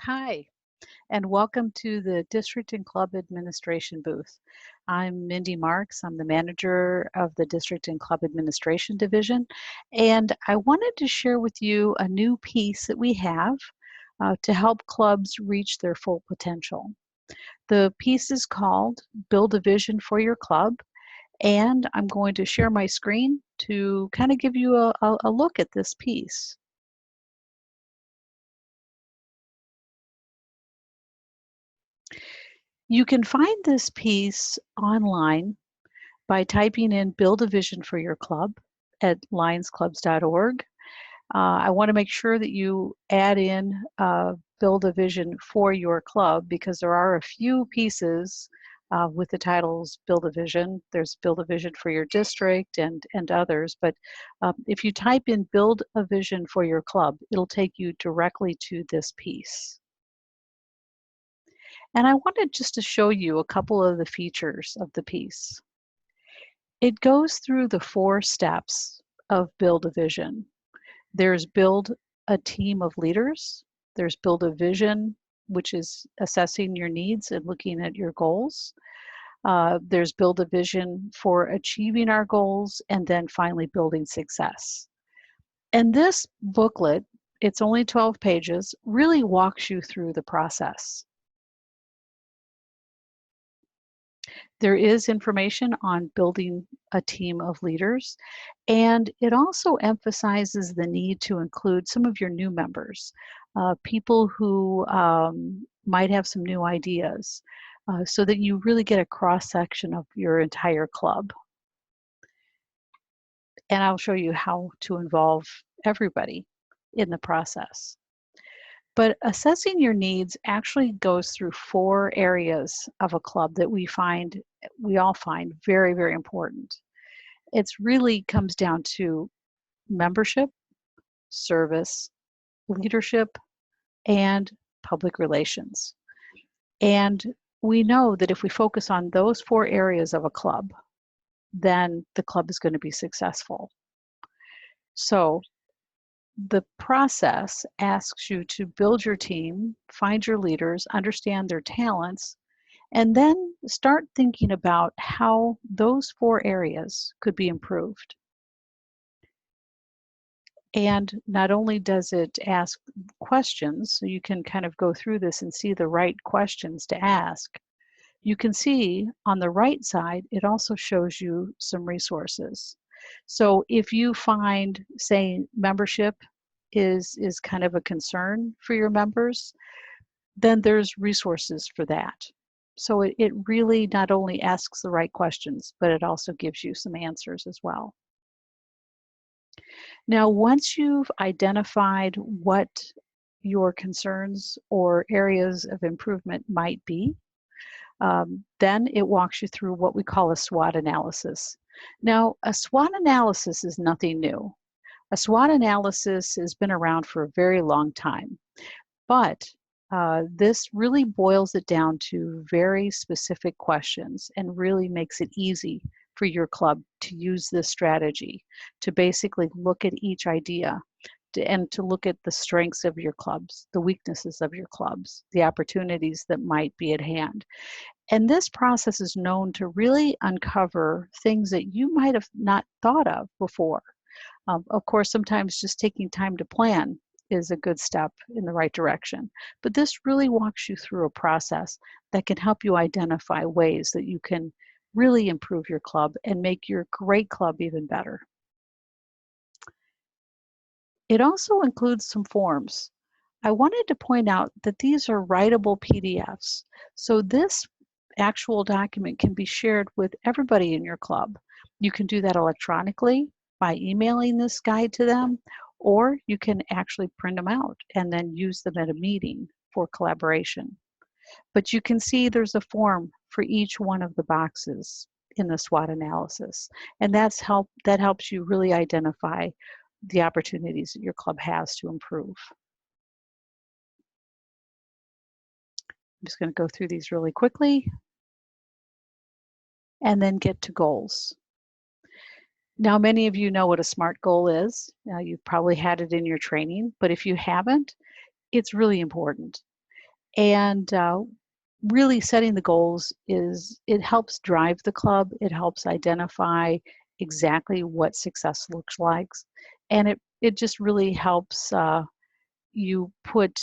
Hi, and welcome to the District and Club Administration booth. I'm Mindy Marks. I'm the manager of the District and Club Administration Division, and I wanted to share with you a new piece that we have to help clubs reach their full potential. The piece is called Build a Vision for Your Club, and I'm going to share my screen to kind of give you a look at this piece. You can find this piece online by typing in Build a Vision for Your Club at lionsclubs.org. I want to make sure that you add in Build a Vision for Your Club because there are a few pieces with the titles Build a Vision. There's Build a Vision for Your District and others. But if you type in Build a Vision for Your Club, it'll take you directly to this piece. And I wanted just to show you a couple of the features of the piece. It goes through the 4 steps of Build a Vision. There's build a team of leaders. There's build a vision, which is assessing your needs and looking at your goals. There's build a vision for achieving our goals, and then finally building success. And this booklet, it's only 12 pages, really walks you through the process. There is information on building a team of leaders, and it also emphasizes the need to include some of your new members, people who might have some new ideas, so that you really get a cross-section of your entire club. And I'll show you how to involve everybody in the process. But assessing your needs actually goes through 4 areas of a club that we all find very, very important. It's really comes down to membership, service, leadership, and public relations. And we know that if we focus on those 4 areas of a club, then the club is going to be successful. So the process asks you to build your team, find your leaders, understand their talents, and then start thinking about how those 4 areas could be improved. And not only does it ask questions, so you can kind of go through this and see the right questions to ask, you can see on the right side, it also shows you some resources. So if you find, say, membership is kind of a concern for your members, then there's resources for that. So it really not only asks the right questions, but it also gives you some answers as well. Now, once you've identified what your concerns or areas of improvement might be, then it walks you through what we call a SWOT analysis. Now, a SWOT analysis is nothing new. A SWOT analysis has been around for a very long time, but this really boils it down to very specific questions and really makes it easy for your club to use this strategy to basically look at each idea and to look at the strengths of your clubs, the weaknesses of your clubs, the opportunities that might be at hand. And this process is known to really uncover things that you might have not thought of before. Of course, sometimes just taking time to plan is a good step in the right direction. But this really walks you through a process that can help you identify ways that you can really improve your club and make your great club even better. It also includes some forms. I wanted to point out that these are writable PDFs. So this actual document can be shared with everybody in your club. You can do that electronically by emailing this guide to them, or you can actually print them out and then use them at a meeting for collaboration. But you can see there's a form for each one of the boxes in the SWOT analysis, and that helps you really identify the opportunities that your club has to improve. I'm just going to go through these really quickly and then get to goals. Now, many of you know what a SMART goal is. You've probably had it in your training, but if you haven't, it's really important. And really setting the goals it helps drive the club. It helps identify exactly what success looks like. And it just really helps you put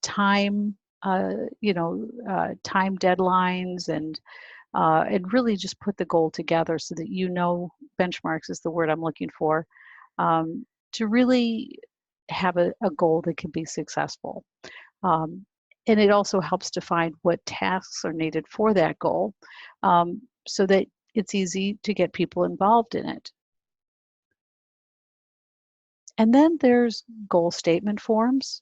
time, time deadlines and really just put the goal together so that benchmarks is the word I'm looking for, to really have a goal that can be successful. Um, and it also helps define what tasks are needed for that goal, so that it's easy to get people involved in it. And then there's goal statement forms,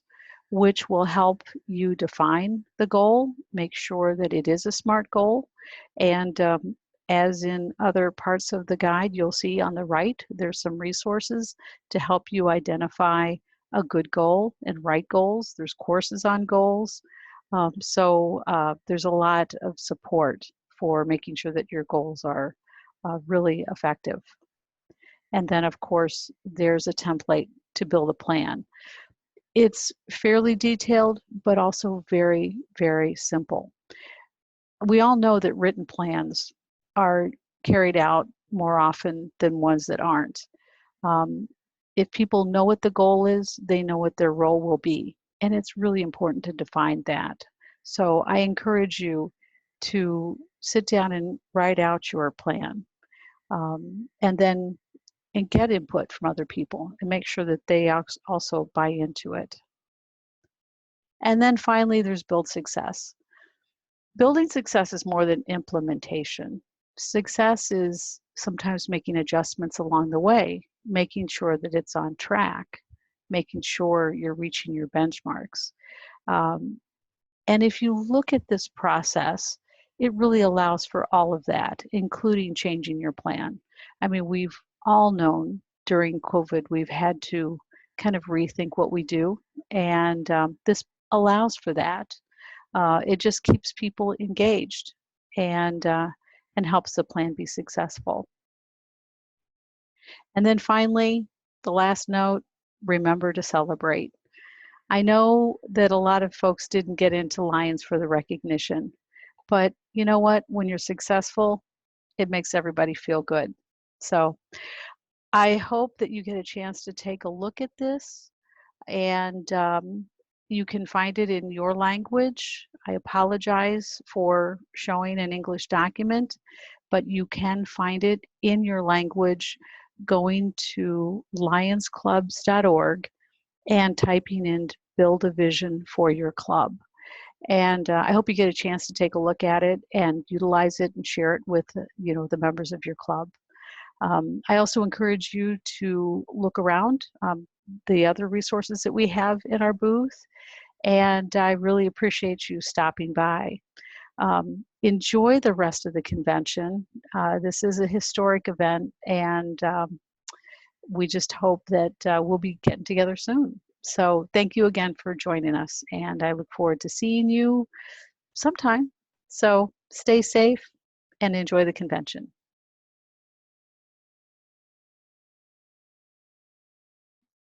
which will help you define the goal, make sure that it is a SMART goal. And as in other parts of the guide, you'll see on the right, there's some resources to help you identify a good goal and right goals. There's courses on goals. So there's a lot of support for making sure that your goals are really effective. And then, of course, there's a template to build a plan. It's fairly detailed, but also very, very simple. We all know that written plans are carried out more often than ones that aren't. Um, if people know what the goal is, they know what their role will be. And it's really important to define that. So I encourage you to sit down and write out your plan. And get input from other people and make sure that they also buy into it. And then finally, there's build success. Building success is more than implementation. Success is sometimes making adjustments along the way, making sure that it's on track, making sure you're reaching your benchmarks. And if you look at this process, it really allows for all of that, including changing your plan. I mean, we've all known during COVID, we've had to kind of rethink what we do, and this allows for that. It just keeps people engaged and helps the plan be successful. And then finally, the last note, remember to celebrate. I know that a lot of folks didn't get into Lions for the recognition, but you know what? When you're successful, it makes everybody feel good. So I hope that you get a chance to take a look at this, and you can find it in your language. I apologize for showing an English document, but you can find it in your language going to lionsclubs.org and typing in build a vision for your club. And I hope you get a chance to take a look at it and utilize it and share it with the members of your club. I also encourage you to look around the other resources that we have in our booth, and I really appreciate you stopping by. Enjoy the rest of the convention. This is a historic event, and we just hope that we'll be getting together soon. So thank you again for joining us, and I look forward to seeing you sometime. So stay safe and enjoy the convention.